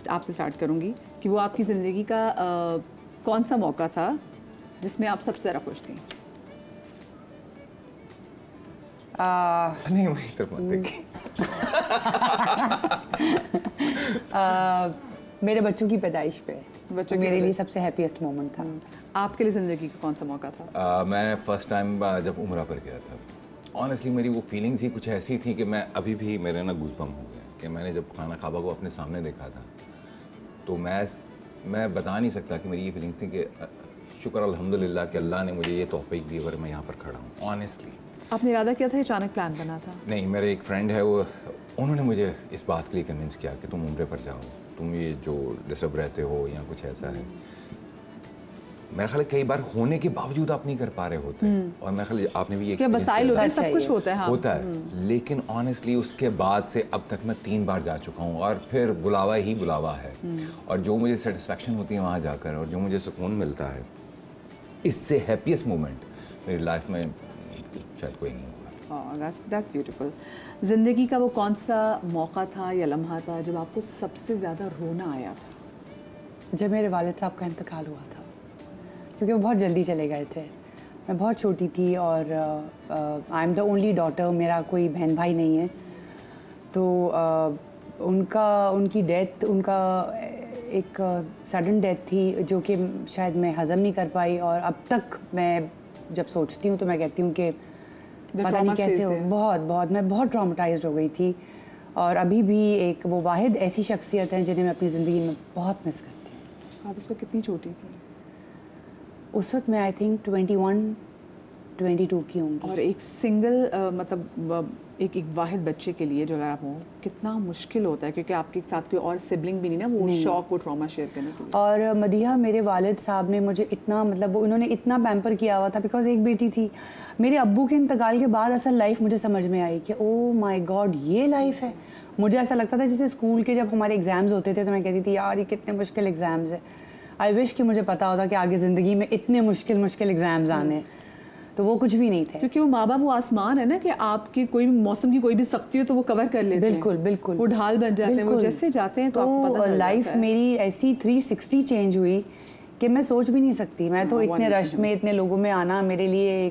आपसे स्टार्ट करूँगी कि वो आपकी ज़िंदगी का कौन सा मौका था जिसमें आप सबसे ज़्यादा खुश थी? नहीं, वही तरफ मत देखिए। मेरे बच्चों की पैदाइश पे बच्चों मेरे लिए सबसे हैप्पीएस्ट मोमेंट था। आपके लिए ज़िंदगी का कौन सा मौका था? मैं फर्स्ट टाइम जब उम्रा पर गया था, ऑनेस्टली मेरी वो फीलिंग्स ही कुछ ऐसी थी कि मैं अभी भी मेरे ना गूज़बम्प हो गए कि मैंने जब खाना काबा को अपने सामने देखा था तो मैं बता नहीं सकता कि मेरी ये फीलिंग्स थी कि शुक्र अल्हम्दुलिल्लाह कि अल्लाह ने मुझे ये तौफीक दी और मैं यहाँ पर खड़ा हूँ। ऑनेस्टली आपने इरादा किया था, अचानक प्लान बना था? नहीं, मेरे एक फ्रेंड है, वो उन्होंने मुझे इस बात के लिए कन्विंस किया कि तुम उम्रे पर जाओ, तुम ये जो डिस्टर्ब रहते हो या कुछ ऐसा है। मेरा ख्याल है कई बार होने के बावजूद आप नहीं कर पा रहे होते और मेरा ख्याल आपने भी ये क्या वसाइल होते हैं, सब कुछ होता है। हाँ। होता है, लेकिन ऑनेस्टली उसके बाद से अब तक मैं 3 बार जा चुका हूँ और फिर बुलावा ही बुलावा है। और जो मुझे सेटिस्फेक्शन होती है वहाँ जाकर और जो मुझे सुकून मिलता है, इससे हैप्पीएस्ट मोमेंट मेरी लाइफ में शायद कोई नहीं होगा। That's beautiful. ज़िंदगी का वो कौन सा मौका था या लम्हा था जब आपको सबसे ज़्यादा रोना आया था? जब मेरे वालिद साहब का इंतकाल हुआ था, क्योंकि वो बहुत जल्दी चले गए थे। मैं बहुत छोटी थी और I am the only daughter, मेरा कोई बहन भाई नहीं है। तो उनकी डेथ, उनका एक सडन डेथ थी जो कि शायद मैं हज़म नहीं कर पाई। और अब तक मैं जब सोचती हूँ तो मैं कहती हूँ कि पता नहीं कैसे हो, बहुत मैं बहुत ट्रॉमेटाइज्ड हो गई थी। और अभी भी एक वो वाहिद ऐसी शख्सियत है जिन्हें मैं अपनी ज़िंदगी में बहुत मिस करती हूँ। आप उस वक्त कितनी छोटी थी? उस वक्त मैं आई थिंक 22 की होंगी। और एक सिंगल मतलब एक वाहिद बच्चे के लिए जो अगर आप हो, कितना मुश्किल होता है, क्योंकि आपके साथ कोई और सिबलिंग भी नहीं ना, वो शौक, वो ट्रॉमा शेयर करने के लिए। और मदीहा, मेरे वालिद साहब ने मुझे इतना मतलब उन्होंने इतना पैम्पर किया हुआ था, बिकॉज एक बेटी थी। मेरे अब्बू के इंतकाल के बाद असल लाइफ मुझे समझ में आई कि ओ माय गॉड, ये लाइफ है। मुझे ऐसा लगता था जैसे स्कूल के जब हमारे एग्ज़ाम्स होते थे तो मैं कहती थी यार ये कितने मुश्किल एग्ज़ाम्स है। आई विश कि मुझे पता होता कि आगे ज़िंदगी में इतने मुश्किल एग्ज़ाम्स आने, तो वो कुछ भी नहीं थे। क्योंकि वो माँ बाप वो आसमान है ना कि आपकी कोई भी मौसम की कोई भी सख्ती हो तो वो कवर कर लेते हैं। बिल्कुल वो ढाल बन जाते हैं। वो जैसे जाते हैं तो आपको पता चल जाता है। लाइफ मेरी ऐसी 360 चेंज हुई कि मैं सोच भी नहीं सकती। मैं तो इतने रश में, इतने लोगों में आना मेरे लिए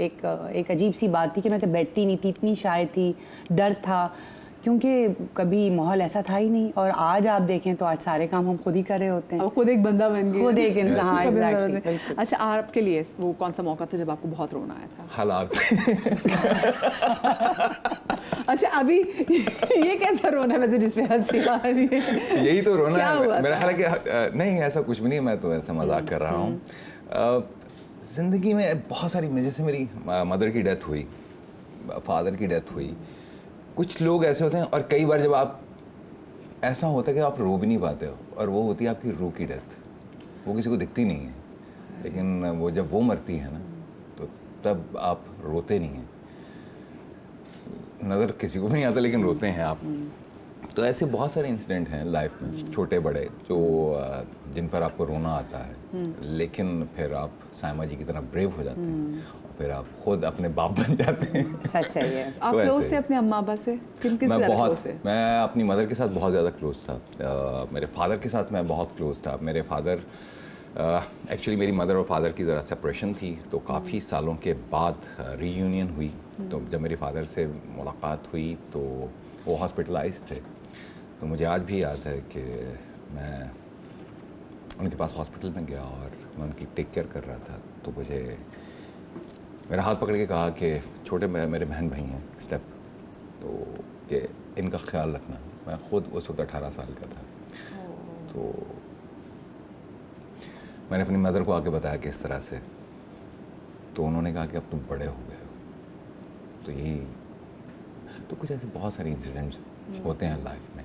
एक अजीब सी बात थी कि मैं तो बैठती नहीं थी, इतनी शाय थी, डर था, क्योंकि कभी माहौल ऐसा था ही नहीं। और आज आप देखें तो आज सारे काम हम खुद ही कर रहे होते हैं। खुद एक बंदा बन गए, खुद एक इंसान। एग्जैक्टली। अच्छा, आपके लिए वो कौन सा मौका था जब आपको बहुत रोना आया था? हालात। अच्छा, अभी ये कैसा रोना है वैसे जिसमें हंसी आ रही है? यही तो रोना है मेरा ख्याल है कि नहीं, ऐसा कुछ भी नहीं, मैं तो ऐसा मजाक कर रहा हूँ। जिंदगी में बहुत सारी, जैसे मेरी मदर की डेथ हुई, फादर की डेथ हुई, कुछ लोग ऐसे होते हैं और कई बार जब आप, ऐसा होता है कि आप रो भी नहीं पाते हो, और वो होती है आपकी रूह की डेथ। वो किसी को दिखती नहीं है, लेकिन वो जब वो मरती है ना तो तब आप रोते नहीं हैं, नज़र किसी को भी नहीं आता लेकिन रोते हैं आप। तो ऐसे बहुत सारे इंसिडेंट हैं लाइफ में, छोटे बड़े, जो जिन पर आपको रोना आता है, लेकिन फिर आप सायमा जी की तरह ब्रेव हो जाते हैं, फिर आप खुद अपने बाप बन जाते हैं। सच है ये। आप क्लोज थे अपने अम्मा अब्बा से? किन-किन से ज़्यादा क्लोज थे? मैं अपनी मदर के साथ बहुत ज़्यादा क्लोज था। मेरे फादर के साथ मैं बहुत क्लोज था। मेरे फादर, एक्चुअली मेरी मदर और फादर की ज़रा सेपरेशन थी, तो काफ़ी सालों के बाद रीयूनियन हुई। तो जब मेरे फादर से मुलाकात हुई तो वो हॉस्पिटलाइज थे। तो मुझे आज भी याद है कि मैं उनके पास हॉस्पिटल में गया और मैं उनकी टेक केयर कर रहा था, तो मुझे मेरा हाथ पकड़ के कहा कि छोटे मेरे बहन भाई हैं स्टेप, तो कि इनका ख्याल रखना। मैं ख़ुद उस वक्त 18 साल का था, तो मैंने अपनी मदर को आके बताया कि इस तरह से, तो उन्होंने कहा कि अब तुम बड़े हो गए हो। तो यही, तो कुछ ऐसे बहुत सारे इंसिडेंट्स होते हैं लाइफ में।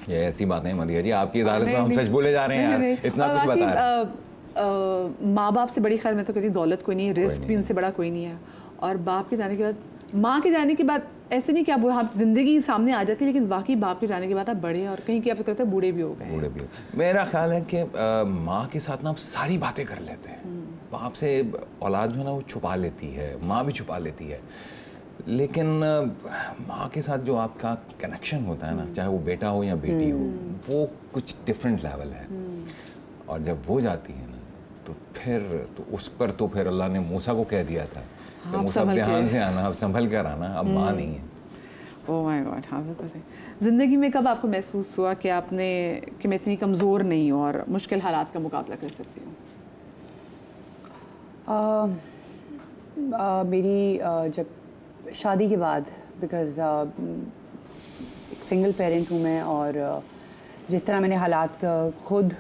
ये ऐसी बातें मदिया जी, आपकी अदालत में हम सच बोले जा रहे हैं यार, इतना कुछ बता रहे हैं। माँ बाप से बड़ी, खैर मैं तो कहती दौलत कोई नहीं है, रिस्क भी उनसे बड़ा कोई नहीं है। और बाप के जाने के बाद, माँ के जाने के बाद ऐसे नहीं कि आप हाँ जिंदगी सामने आ जाती है, लेकिन वाकई बाप के जाने के बाद आप बड़े और कहीं कि आप करते हैं बूढ़े भी हो गए। बूढ़े भी हो। मेरा ख्याल है कि माँ के साथ ना आप सारी बातें कर लेते हैं। बाप से औलाद जो है ना वो छुपा लेती है, माँ भी छुपा लेती है, लेकिन माँ के साथ जो आपका कनेक्शन होता है ना, चाहे वो बेटा हो या बेटी हो, वो कुछ डिफरेंट लेवल है। और जब वो जाती है ना तो फिर तो उस पर तो फिर अल्लाह ने मूसा को कह दिया था कि मूसा ध्यान से आना, अब संभल कर आना, अब माँ नहीं है। ओह माय गॉड, हाँ बिल्कुल सही। ज़िंदगी में कब आपको महसूस हुआ कि मैं इतनी कमज़ोर नहीं हूँ और मुश्किल हालात का मुकाबला कर सकती हूँ? मेरी जब शादी के बाद, बिकॉज़ एक सिंगल पेरेंट हूँ मैं, और जिस तरह मैंने हालात खुद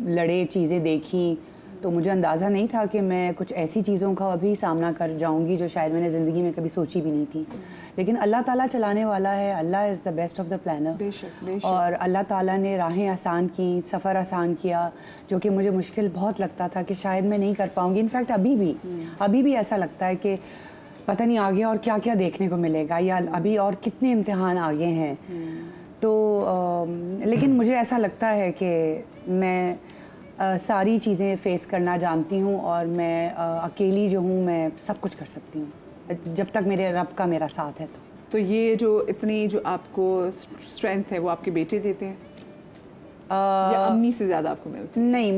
लड़े, चीज़ें देखी, तो मुझे अंदाज़ा नहीं था कि मैं कुछ ऐसी चीज़ों का अभी सामना कर जाऊंगी जो शायद मैंने ज़िंदगी में कभी सोची भी नहीं थी। लेकिन अल्लाह ताला चलाने वाला है, Allah is the best of the planner. बेशक। और अल्लाह ताला ने राहें आसान की, सफ़र आसान किया, जो कि मुझे मुश्किल बहुत लगता था कि शायद मैं नहीं कर पाऊँगी। इनफैक्ट अभी भी ऐसा लगता है कि पता नहीं आगे और क्या क्या देखने को मिलेगा, या अभी और कितने इम्तिहान आगे हैं। तो लेकिन मुझे ऐसा लगता है कि मैं सारी चीज़ें फ़ेस करना जानती हूँ, और मैं अकेली जो हूँ मैं सब कुछ कर सकती हूँ जब तक मेरे रब का मेरा साथ है। तो ये जो इतनी जो आपको स्ट्रेंथ है वो आपके बेटे देते हैं या अम्मी से ज़्यादा आपको मिलती है? नहीं,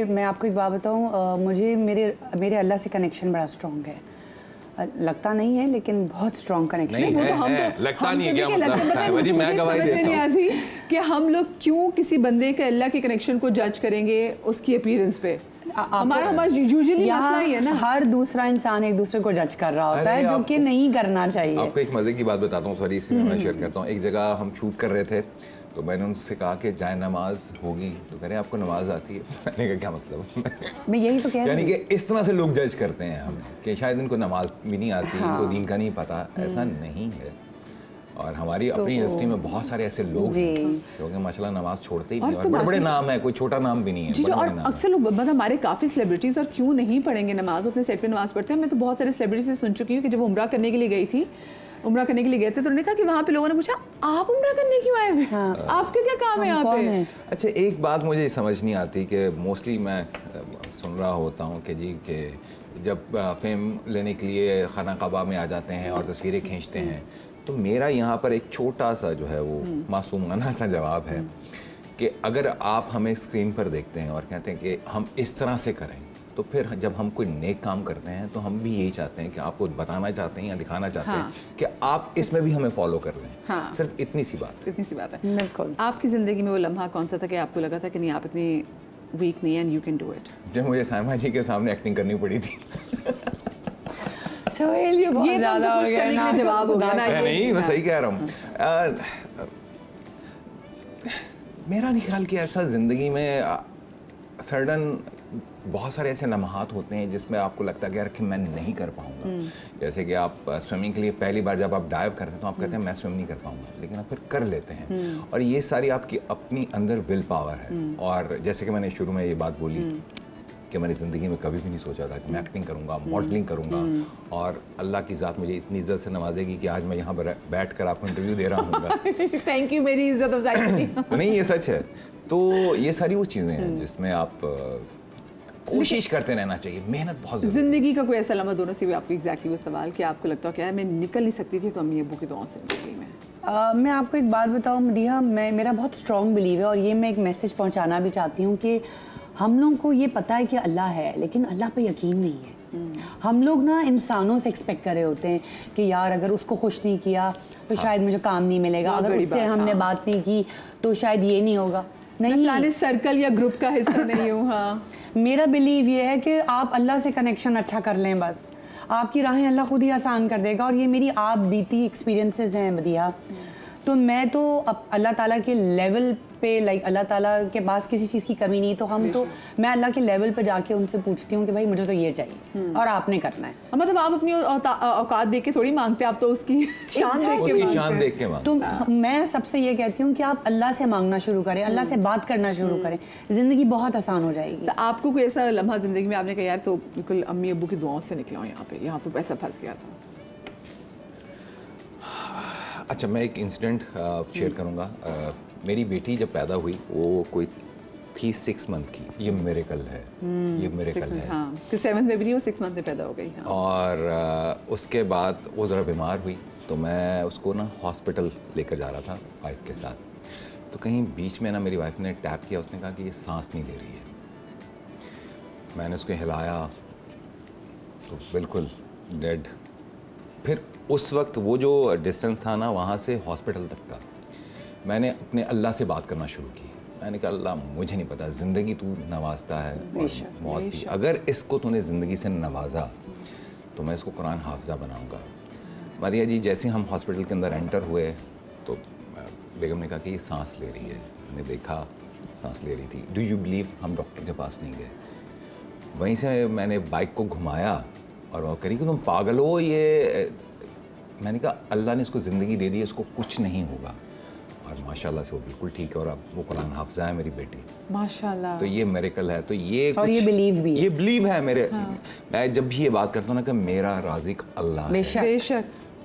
मैं आपको एक बात बताऊँ, मुझे मेरे अल्लाह से कनेक्शन बड़ा स्ट्रॉन्ग है। लगता नहीं है लेकिन बहुत स्ट्रॉन्ग कनेक्शन नहीं है, लगता नहीं है, क्या मतलब है? वही मैं गवाही देता हूं। नहीं आती कि हम लोग क्यों किसी बंदे के अल्लाह के कनेक्शन को जज करेंगे उसकी अपीयरेंस पे। हमारा यूजुअली मसला ही है ना, हर दूसरा इंसान एक दूसरे को जज कर रहा होता है, जो कि नहीं करना चाहिए। आपको एक मजे की बात बताता हूँ, सॉरी, इससे मैं शेयर करता हूँ। एक जगह हम शूट कर रहे थे, तो मैंने उनसे कहा कि जाए नमाज होगी, तो कह रहे आपको नमाज आती है? मैंने कहा क्या मतलब? मैं यही तो कह रही हूँ, यानी कि इस तरह से लोग जज करते हैं हमें कि शायद इनको नमाज भी नहीं आती, इनको दीन का नहीं पता। ऐसा नहीं है। और हमारी अपनी इंडस्ट्री में बहुत सारे ऐसे लोग हैं क्योंकि माशाल्लाह नमाज छोड़ते ही नहीं, और बड़े बड़े नाम है, कोई छोटा नाम भी नहीं है। जी, और अक्सर लोग मतलब हमारे काफ़ी सेलिब्रिटीज़ और क्यों नहीं पढ़ेंगे नमाज, अपने सेट पे नमाज पढ़ते हैं। मैं तो बहुत सारे सेलिब्रिटी से सुन चुकी हूँ कि जब उम्रा करने के लिए गई थी, उम्रा करने के लिए गए थे, तो उन्होंने कहा कि वहाँ पे लोगों ने पूछा आप उम्रा करने क्यों आए हुए? आपका क्या काम है यहाँ पे? अच्छा, एक बात मुझे समझ नहीं आती कि मोस्टली मैं सुन रहा होता हूँ कि जी के जब फेम लेने के लिए खाना काबा में आ जाते हैं और तस्वीरें खींचते हैं, तो मेरा यहाँ पर एक छोटा सा जो है वो मासूमाना सा जवाब है कि अगर आप हमें स्क्रीन पर देखते हैं और कहते हैं कि हम इस तरह से करें, तो फिर जब हम कोई नेक काम करते हैं तो हम भी यही चाहते हैं कि आपको बताना चाहते हैं या दिखाना चाहते हैं कि आप इसमें भी हमें फॉलो कर लें। सिर्फ इतनी सी बात है। बिल्कुल। आपकी ज़िंदगी में वो लम्हा कौन सा था कि आपको लगा था कि नहीं आप इतनी वीक नहीं है and you can do it? जब मुझे साइमा जी के सामने एक्टिंग करनी पड़ी थी। ये बहुत ज़्यादा हो गया ना, जवाब हो गया ना। नहीं, मैं सही कह रहा हूँ। मेरा नहीं ख्याल कि ऐसा ज़िंदगी में सडन बहुत सारे ऐसे लम्हात होते हैं जिसमें आपको लगता है कि यार कि मैं नहीं कर पाऊंगा। जैसे कि आप स्विमिंग के लिए पहली बार जब आप डाइव करते हैं तो आप कहते हैं मैं स्विम नहीं कर पाऊंगा, लेकिन आप फिर कर लेते हैं। और ये सारी आपकी अपनी अंदर विल पावर है। और जैसे कि मैंने शुरू में ये बात बोली कि मैंने ज़िंदगी में कभी भी नहीं सोचा था कि मैं एक्टिंग करूंगा, मॉडलिंग करूंगा, और अल्लाह की ज़ात मुझे इतनी इज्जत से नवाजेगी कि आज मैं यहाँ पर बैठ कर आपको इंटरव्यू दे रहा हूँ। थैंक यू, मेरी इज्जत अफजाई। नहीं, ये सच है। तो ये सारी वो चीज़ें हैं जिसमें आप कोशिश करते रहना चाहिए, मेहनत बहुत ज़रूरी है। जिंदगी का कोई ऐसा लम्हा दोनों से भी आपको एग्जैक्टली वो सवाल कि आपको लगता है कि यार मैं निकल नहीं सकती थी तो अम्मी अब्बू की दुआओं से निकली मैं? मैं आपको एक बात बताऊँ मदीहा, मेरा बहुत स्ट्रॉन्ग बिलीव है, और ये मैं एक मैसेज पहुंचाना भी चाहती हूँ कि हम लोगों को ये पता है कि अल्लाह है, लेकिन अल्लाह पे यकीन नहीं है। हम लोग ना इंसानों से एक्सपेक्ट कर रहे होते हैं कि यार अगर उसको खुश नहीं किया तो शायद मुझे काम नहीं मिलेगा, अगर उससे हमने बात नहीं की तो शायद ये नहीं होगा। नहीं, सर्कल या ग्रुप का हिस्सा नहीं हूँ। हाँ, मेरा बिलीव ये है कि आप अल्लाह से कनेक्शन अच्छा कर लें, बस आपकी राहें अल्लाह खुद ही आसान कर देगा। और ये मेरी आप बीती एक्सपीरियंसेस हैं मदीहा। तो मैं तो अब अल्लाह ताला के लेवल पे, लाइक अल्लाह ताला के पास किसी चीज़ की कमी नहीं, तो मैं अल्लाह के लेवल पे जाके उनसे पूछती हूँ कि भाई मुझे तो ये चाहिए और आपने करना है। मतलब आप अपनी औकात देख के थोड़ी मांगते, आप तो उसकी शान देख के मांगते। तो मैं सबसे ये कहती हूँ कि आप अल्लाह से मांगना शुरू करें, अल्लाह से बात करना शुरू करें, ज़िंदगी बहुत आसान हो जाएगी। तो आपको कोई ऐसा लम्हा ज़िंदगी में आपने कहा यार तो बिल्कुल अम्मी अब्बू की दुआओं से निकला हूँ यहाँ तो पैसा फंस गया था? अच्छा, मैं एक इंसिडेंट शेयर करूँगा। मेरी बेटी जब पैदा हुई वो कोई थी 6 मंथ की। ये मिरेकल है, ये मिरेकल है। हाँ, तो 7th में भी नहीं, वो 6 मंथ में पैदा हो गई। हाँ। और उसके बाद वो ज़रा बीमार हुई तो मैं उसको ना हॉस्पिटल लेकर जा रहा था वाइफ के साथ। तो कहीं बीच में ना मेरी वाइफ ने टैप किया, उसने कहा कि ये सांस नहीं ले रही है। मैंने उसको हिलाया तो बिल्कुल डेड। फिर उस वक्त वो जो डिस्टेंस था ना वहाँ से हॉस्पिटल तक का, मैंने अपने अल्लाह से बात करना शुरू की। मैंने कहा अल्लाह मुझे नहीं पता, ज़िंदगी तू नवाजता है और मौत भी, अगर इसको तूने ज़िंदगी से नवाजा तो मैं इसको कुरान हाफजा बनाऊंगा। मादिया जी जैसे हम हॉस्पिटल के अंदर एंटर हुए तो बेगम ने कहा कि ये सांस ले रही है। मैंने देखा सांस ले रही थी। डू यू बिलीव हम डॉक्टर के पास नहीं गए। वहीं से मैंने बाइक को घुमाया और वो करी कि तुम पागल हो, ये मैंने कहा अल्लाह ने इसको ज़िंदगी दे दी, इसको कुछ नहीं होगा। और माशाल्लाह से वो बिल्कुल ठीक है और अब वो कुरान हाफजा है मेरी बेटी, माशाल्लाह। तो ये मेरेकल है। तो ये और ये बिलीव भी है। ये बिलीव है मेरे। मैं जब भी ये बात करता हूँ ना कि मेरा राज़िक अल्लाह है, बेशक। बेशक।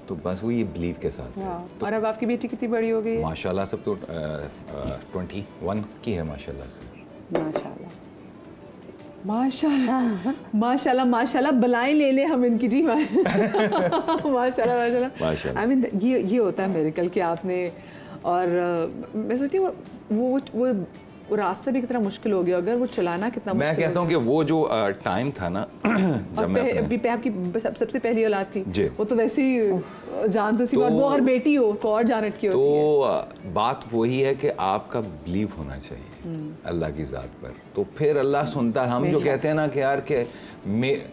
तो बस वो ये बिलीव के साथ है। और अब आपकी बेटी कितनी बड़ी हो गई है? माशाल्लाह सब तो 21 की है माशाल्लाह से। माशाल्लाह माशाल्लाह माशाल्लाह माशाल्लाह, बुलाएं ले ले हम इनकी जी। माशाल्लाह माशाल्लाह। आई मीन ये होता है मेरेकल कि आपने, और मैं सोचती हूँ वो रास्ता भी कितना मुश्किल हो गया, अगर वो चलाना कितना मुश्किल। मैं कहता हूँ कि वो जो टाइम था ना जब मैं आपकी सबसे पहली औलाद थी, जी। वो तो वैसे ही जान तो सी, और वो अगर बेटी हो तो और जान अटकी होती है। तो बात वही है कि आपका बिलीव होना चाहिए अल्लाह की ज़ात पर, तो फिर अल्लाह सुनता है। हम जो कहते हैं ना कि यार के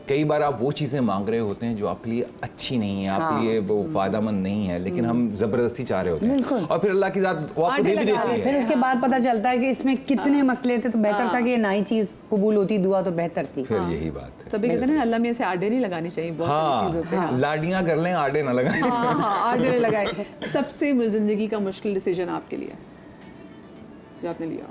कई बार आप वो चीज़ें मांग रहे होते हैं जो आपके लिए अच्छी नहीं है, आपके लिए वो फ़ायदेमंद नहीं है, लेकिन हम ज़बरदस्ती चाह रहे होते हैं और फिर अल्लाह की ज़ात वो आपको दे भी देती है। फिर उसके बाद पता चलता है कि इसमें कितने मसले थे, तो बेहतर था कि ये नई चीज़ कबूल होती, दुआ तो बेहतर थी। फिर यही बात है। तभी कहते हैं ना अल्लाह में ऐसे आड़े नहीं लगानी चाहिए बहुत सारी चीज़ों पे। हाँ, लाडियाँ कर लें, आड़े ना लगाएं। हाँ, आड़े नहीं लगाए। सबसे ज़िंदगी का मुश्किल डिसीजन आपके लिए जो आपने लिया?